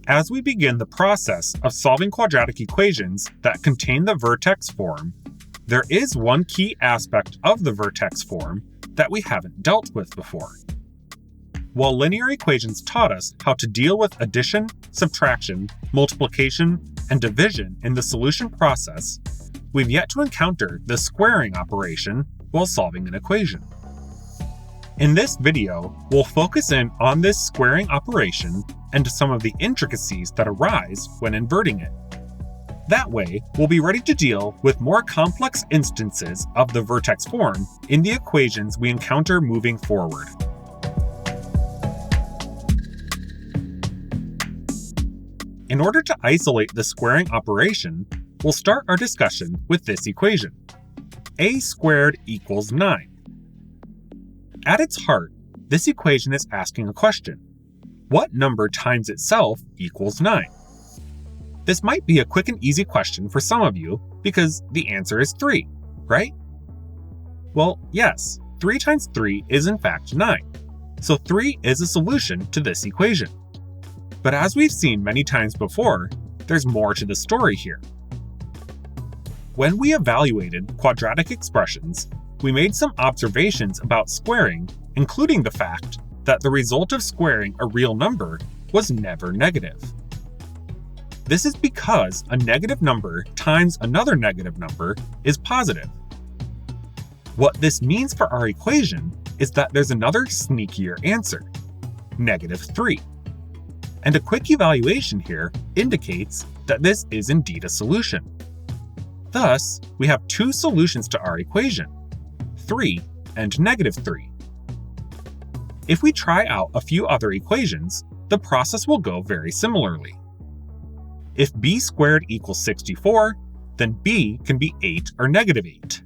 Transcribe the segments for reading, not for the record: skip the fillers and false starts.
As we begin the process of solving quadratic equations that contain the vertex form, there is one key aspect of the vertex form that we haven't dealt with before. While linear equations taught us how to deal with addition, subtraction, multiplication, and division in the solution process, we've yet to encounter the squaring operation while solving an equation. In this video, we'll focus in on this squaring operation and some of the intricacies that arise when inverting it. That way, we'll be ready to deal with more complex instances of the vertex form in the equations we encounter moving forward. In order to isolate the squaring operation, we'll start our discussion with this equation. A squared equals 9. At its heart, this equation is asking a question. What number times itself equals 9? This might be a quick and easy question for some of you because the answer is 3, right? Well, yes, 3 times 3 is in fact 9. So 3 is a solution to this equation. But as we've seen many times before, there's more to the story here. When we evaluated quadratic expressions, we made some observations about squaring, including the fact that the result of squaring a real number was never negative. This is because a negative number times another negative number is positive. What this means for our equation is that there's another sneakier answer, -3. And a quick evaluation here indicates that this is indeed a solution. Thus, we have two solutions to our equation, 3 and -3. If we try out a few other equations, the process will go very similarly. If b squared equals 64, then b can be 8 or -8.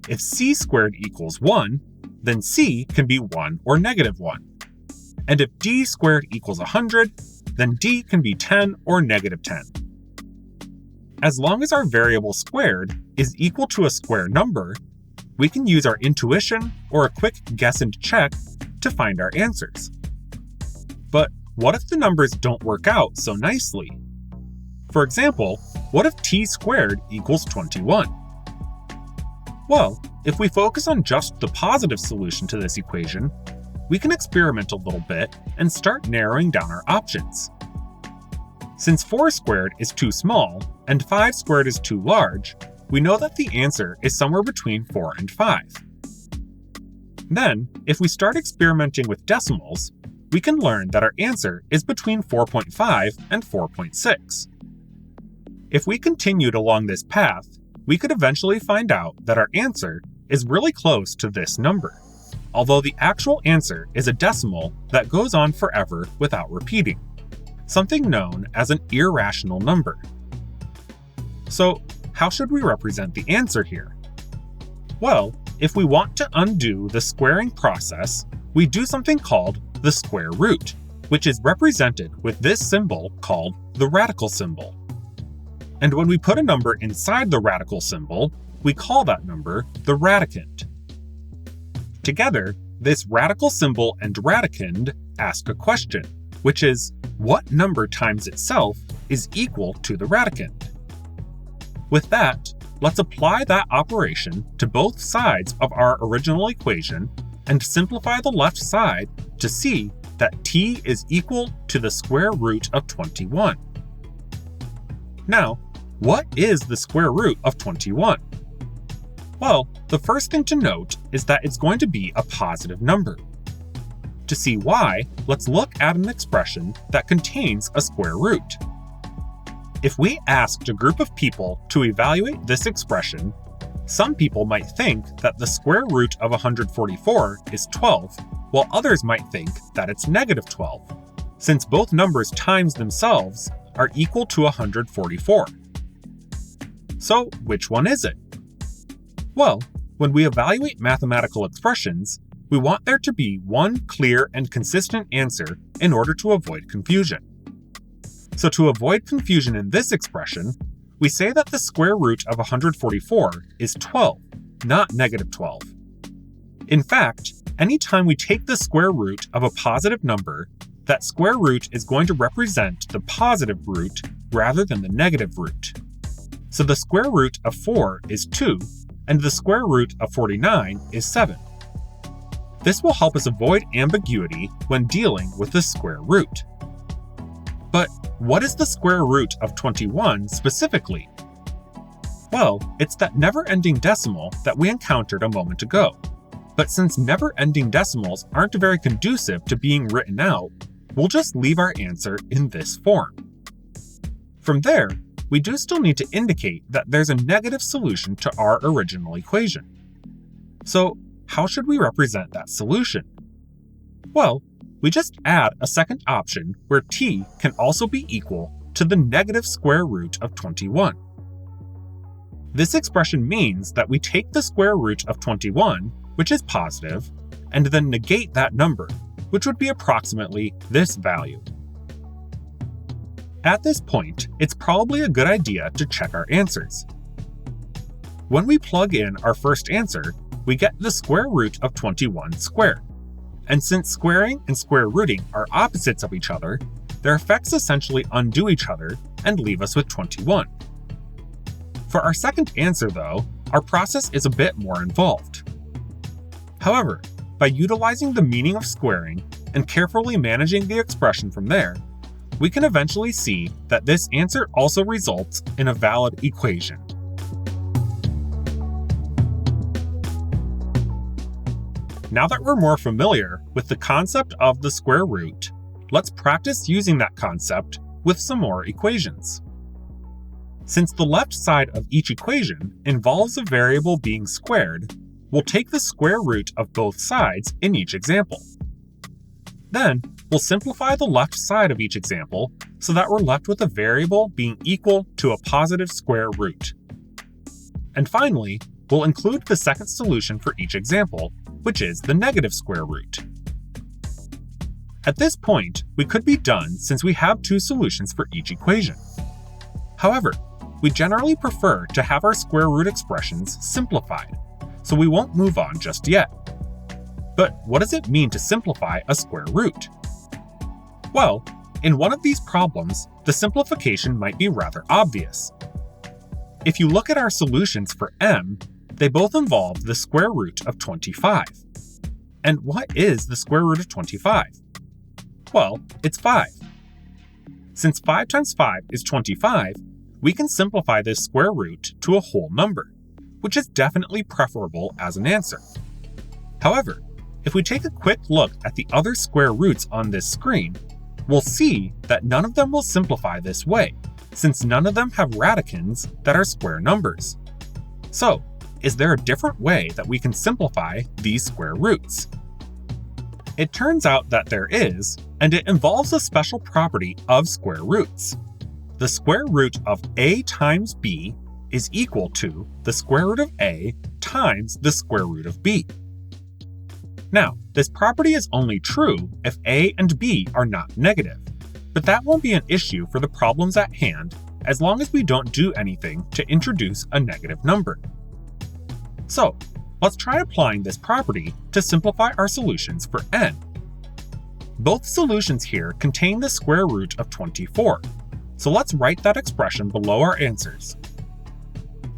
If c squared equals 1, then c can be 1 or -1. And if d squared equals 100, then d can be 10 or -10. As long as our variable squared is equal to a square number, we can use our intuition or a quick guess and check to find our answers. But what if the numbers don't work out so nicely? For example, what if t squared equals 21? Well, if we focus on just the positive solution to this equation, we can experiment a little bit and start narrowing down our options. Since 4 squared is too small and 5 squared is too large, we know that the answer is somewhere between 4 and 5. Then, if we start experimenting with decimals, we can learn that our answer is between 4.5 and 4.6. If we continued along this path, we could eventually find out that our answer is really close to this number, although the actual answer is a decimal that goes on forever without repeating, something known as an irrational number. So, how should we represent the answer here? Well, if we want to undo the squaring process, we do something called the square root, which is represented with this symbol called the radical symbol. And when we put a number inside the radical symbol, we call that number the radicand. Together, this radical symbol and radicand ask a question, which is, what number times itself is equal to the radicand? With that, let's apply that operation to both sides of our original equation and simplify the left side to see that t is equal to the square root of 21. Now, what is the square root of 21? Well, the first thing to note is that it's going to be a positive number. To see why, let's look at an expression that contains a square root. If we asked a group of people to evaluate this expression, some people might think that the square root of 144 is 12, while others might think that it's -12, since both numbers times themselves are equal to 144. So, which one is it? Well, when we evaluate mathematical expressions, we want there to be one clear and consistent answer in order to avoid confusion. So to avoid confusion in this expression, we say that the square root of 144 is 12, not -12. In fact, anytime we take the square root of a positive number, that square root is going to represent the positive root rather than the negative root. So the square root of 4 is 2, and the square root of 49 is 7. This will help us avoid ambiguity when dealing with the square root. But what is the square root of 21 specifically? Well, it's that never-ending decimal that we encountered a moment ago. But since never-ending decimals aren't very conducive to being written out, we'll just leave our answer in this form. From there, we do still need to indicate that there's a negative solution to our original equation. So, how should we represent that solution? Well, we just add a second option where t can also be equal to the negative square root of 21. This expression means that we take the square root of 21, which is positive, and then negate that number, which would be approximately this value. At this point, it's probably a good idea to check our answers. When we plug in our first answer, we get the square root of 21 squared. And since squaring and square rooting are opposites of each other, their effects essentially undo each other and leave us with 21. For our second answer, though, our process is a bit more involved. However, by utilizing the meaning of squaring and carefully managing the expression from there, we can eventually see that this answer also results in a valid equation. Now that we're more familiar with the concept of the square root, let's practice using that concept with some more equations. Since the left side of each equation involves a variable being squared, we'll take the square root of both sides in each example. Then, we'll simplify the left side of each example so that we're left with a variable being equal to a positive square root. And finally, we'll include the second solution for each example, which is the negative square root. At this point, we could be done since we have two solutions for each equation. However, we generally prefer to have our square root expressions simplified, so we won't move on just yet. But what does it mean to simplify a square root? Well, in one of these problems, the simplification might be rather obvious. If you look at our solutions for m, they both involve the square root of 25. And what is the square root of 25? Well, it's 5. Since 5 times 5 is 25, we can simplify this square root to a whole number, which is definitely preferable as an answer. However, if we take a quick look at the other square roots on this screen, we'll see that none of them will simplify this way, since none of them have radicands that are square numbers. So, is there a different way that we can simplify these square roots? It turns out that there is, and it involves a special property of square roots. The square root of a times b is equal to the square root of a times the square root of b. Now, this property is only true if a and b are not negative, but that won't be an issue for the problems at hand as long as we don't do anything to introduce a negative number. So, let's try applying this property to simplify our solutions for n. Both solutions here contain the square root of 24, so let's write that expression below our answers.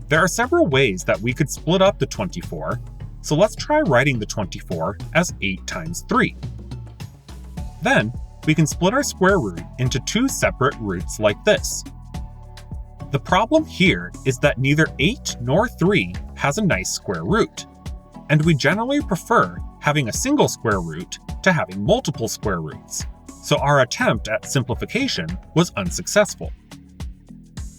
There are several ways that we could split up the 24, so let's try writing the 24 as 8 times 3. Then, we can split our square root into two separate roots like this. The problem here is that neither 8 nor 3 has a nice square root, and we generally prefer having a single square root to having multiple square roots, so our attempt at simplification was unsuccessful.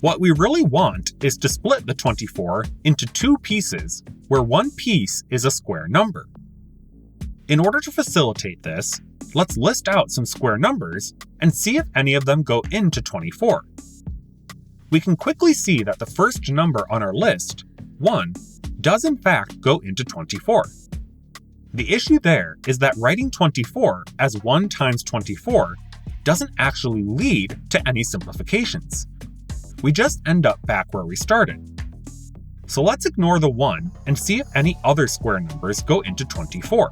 What we really want is to split the 24 into two pieces where one piece is a square number. In order to facilitate this, let's list out some square numbers and see if any of them go into 24. We can quickly see that the first number on our list, 1, does in fact go into 24. The issue there is that writing 24 as 1 times 24 doesn't actually lead to any simplifications. We just end up back where we started. So let's ignore the 1 and see if any other square numbers go into 24.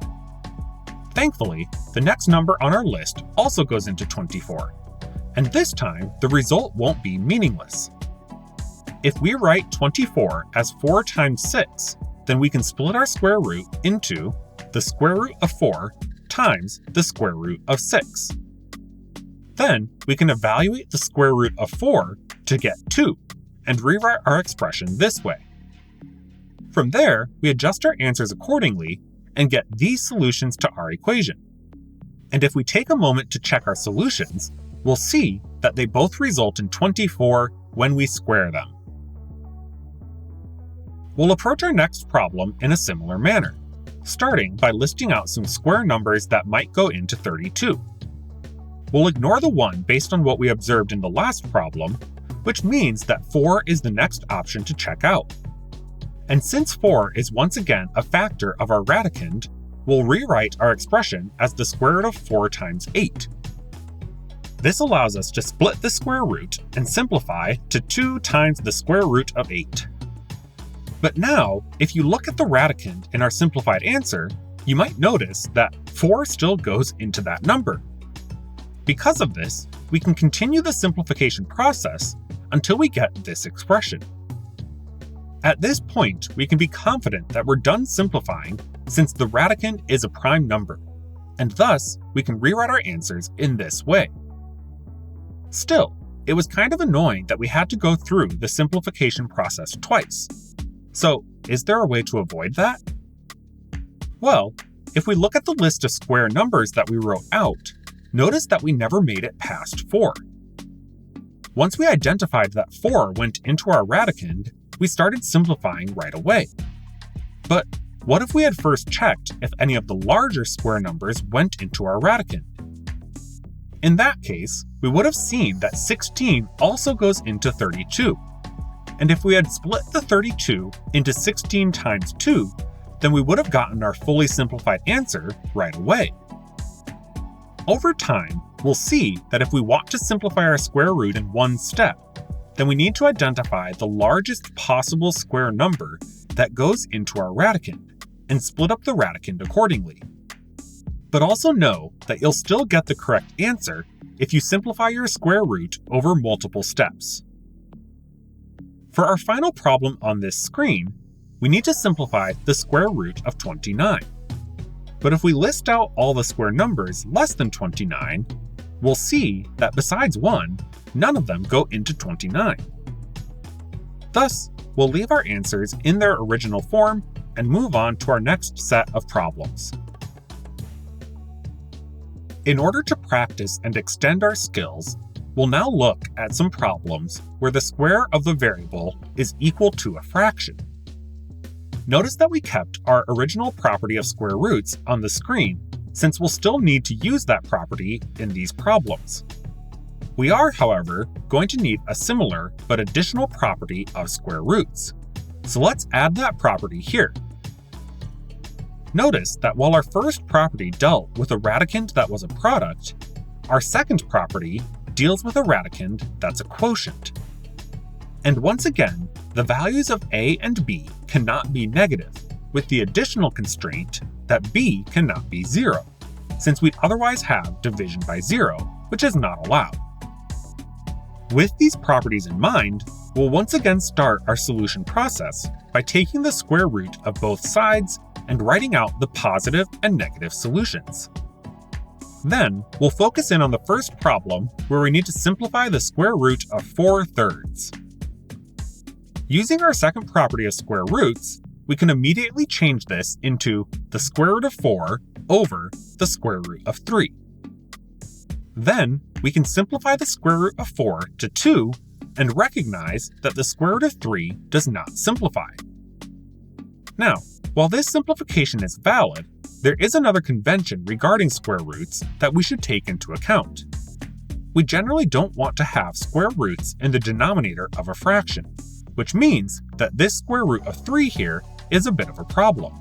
Thankfully, the next number on our list also goes into 24, and this time the result won't be meaningless. If we write 24 as 4 times 6, then we can split our square root into the square root of 4 times the square root of 6. Then we can evaluate the square root of 4 to get 2, and rewrite our expression this way. From there, we adjust our answers accordingly and get these solutions to our equation. And if we take a moment to check our solutions, we'll see that they both result in 24 when we square them. We'll approach our next problem in a similar manner, starting by listing out some square numbers that might go into 32. We'll ignore the 1 based on what we observed in the last problem, which means that 4 is the next option to check out. And since 4 is once again a factor of our radicand, we'll rewrite our expression as the square root of 4 times 8. This allows us to split the square root and simplify to 2 times the square root of 8. But now, if you look at the radicand in our simplified answer, you might notice that 4 still goes into that number. Because of this, we can continue the simplification process until we get this expression. At this point, we can be confident that we're done simplifying since the radicand is a prime number, and thus we can rewrite our answers in this way. Still, it was kind of annoying that we had to go through the simplification process twice. So, is there a way to avoid that? Well, if we look at the list of square numbers that we wrote out, notice that we never made it past 4. Once we identified that 4 went into our radicand, we started simplifying right away. But what if we had first checked if any of the larger square numbers went into our radicand? In that case, we would have seen that 16 also goes into 32. And if we had split the 32 into 16 times 2, then we would have gotten our fully simplified answer right away. Over time, we'll see that if we want to simplify our square root in one step, then we need to identify the largest possible square number that goes into our radicand and split up the radicand accordingly. But also know that you'll still get the correct answer if you simplify your square root over multiple steps. For our final problem on this screen, we need to simplify the square root of 29. But if we list out all the square numbers less than 29, we'll see that besides 1, none of them go into 29. Thus, we'll leave our answers in their original form and move on to our next set of problems. In order to practice and extend our skills, we'll now look at some problems where the square of the variable is equal to a fraction. Notice that we kept our original property of square roots on the screen, since we'll still need to use that property in these problems. We are, however, going to need a similar but additional property of square roots. So let's add that property here. Notice that while our first property dealt with a radicand that was a product, our second property deals with a radicand that's a quotient. And once again, the values of a and b cannot be negative, with the additional constraint that b cannot be 0, since we'd otherwise have division by 0, which is not allowed. With these properties in mind, we'll once again start our solution process by taking the square root of both sides and writing out the positive and negative solutions. Then, we'll focus in on the first problem where we need to simplify the square root of 4/3. Using our second property of square roots, we can immediately change this into the square root of 4 over the square root of 3. Then, we can simplify the square root of 4 to 2 and recognize that the square root of 3 does not simplify. Now, while this simplification is valid, there is another convention regarding square roots that we should take into account. We generally don't want to have square roots in the denominator of a fraction, which means that this square root of 3 here is a bit of a problem.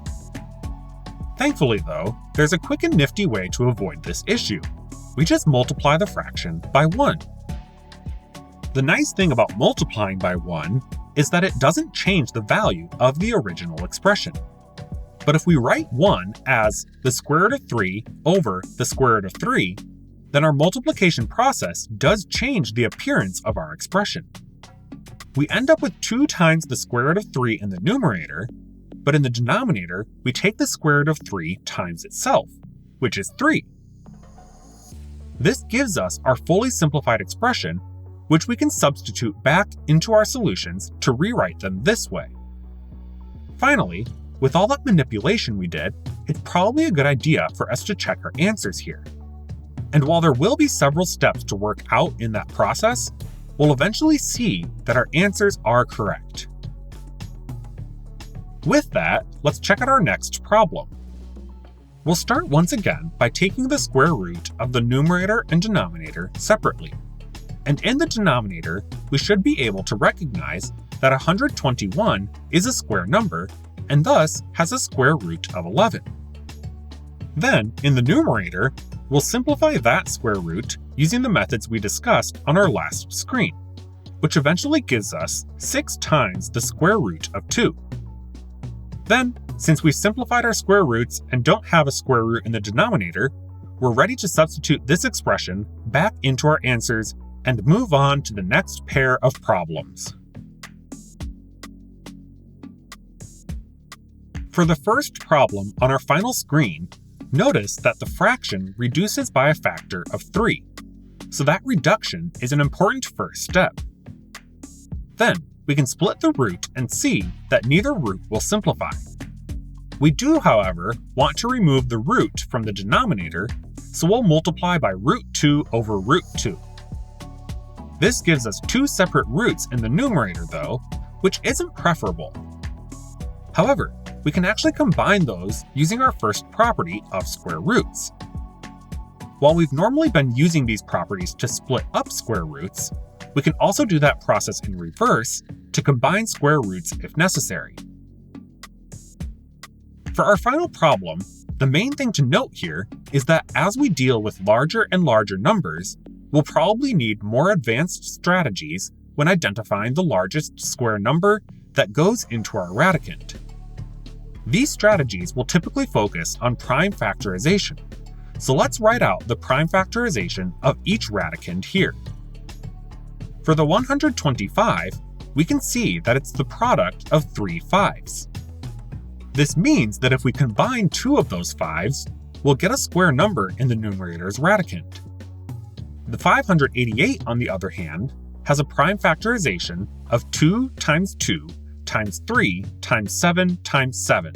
Thankfully though, there's a quick and nifty way to avoid this issue. We just multiply the fraction by 1. The nice thing about multiplying by 1 is that it doesn't change the value of the original expression. But if we write 1 as the square root of 3 over the square root of 3, then our multiplication process does change the appearance of our expression. We end up with 2 times the square root of 3 in the numerator, but in the denominator, we take the square root of 3 times itself, which is 3. This gives us our fully simplified expression, which we can substitute back into our solutions to rewrite them this way. Finally, with all that manipulation we did, it's probably a good idea for us to check our answers here. And while there will be several steps to work out in that process, we'll eventually see that our answers are correct. With that, let's check out our next problem. We'll start once again by taking the square root of the numerator and denominator separately. And in the denominator, we should be able to recognize that 121 is a square number and thus has a square root of 11. Then, in the numerator, we'll simplify that square root using the methods we discussed on our last screen, which eventually gives us 6 times the square root of 2. Then, since we've simplified our square roots and don't have a square root in the denominator, we're ready to substitute this expression back into our answers and move on to the next pair of problems. For the first problem on our final screen, notice that the fraction reduces by a factor of 3, so that reduction is an important first step. Then, we can split the root and see that neither root will simplify. We do, however, want to remove the root from the denominator, so we'll multiply by root 2 over root 2. This gives us 2 separate roots in the numerator though, which isn't preferable. However, we can actually combine those using our first property of square roots. While we've normally been using these properties to split up square roots, we can also do that process in reverse to combine square roots if necessary. For our final problem, the main thing to note here is that as we deal with larger and larger numbers, we'll probably need more advanced strategies when identifying the largest square number that goes into our radicand. These strategies will typically focus on prime factorization, so let's write out the prime factorization of each radicand here. For the 125, we can see that it's the product of 3 5s. This means that if we combine 2 of those 5s, we'll get a square number in the numerator's radicand. The 588, on the other hand, has a prime factorization of 2 times 2 times 3 times 7 times 7.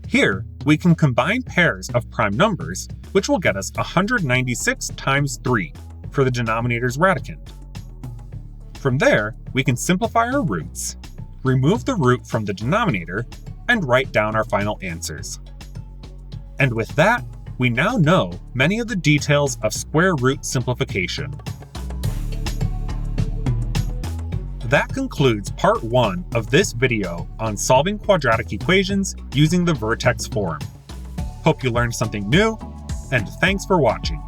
Here, we can combine pairs of prime numbers, which will get us 196 times 3 for the denominator's radicand. From there, we can simplify our roots, remove the root from the denominator, and write down our final answers. And with that, we now know many of the details of square root simplification. That concludes part 1 of this video on solving quadratic equations using the Vertex form. Hope you learned something new, and thanks for watching.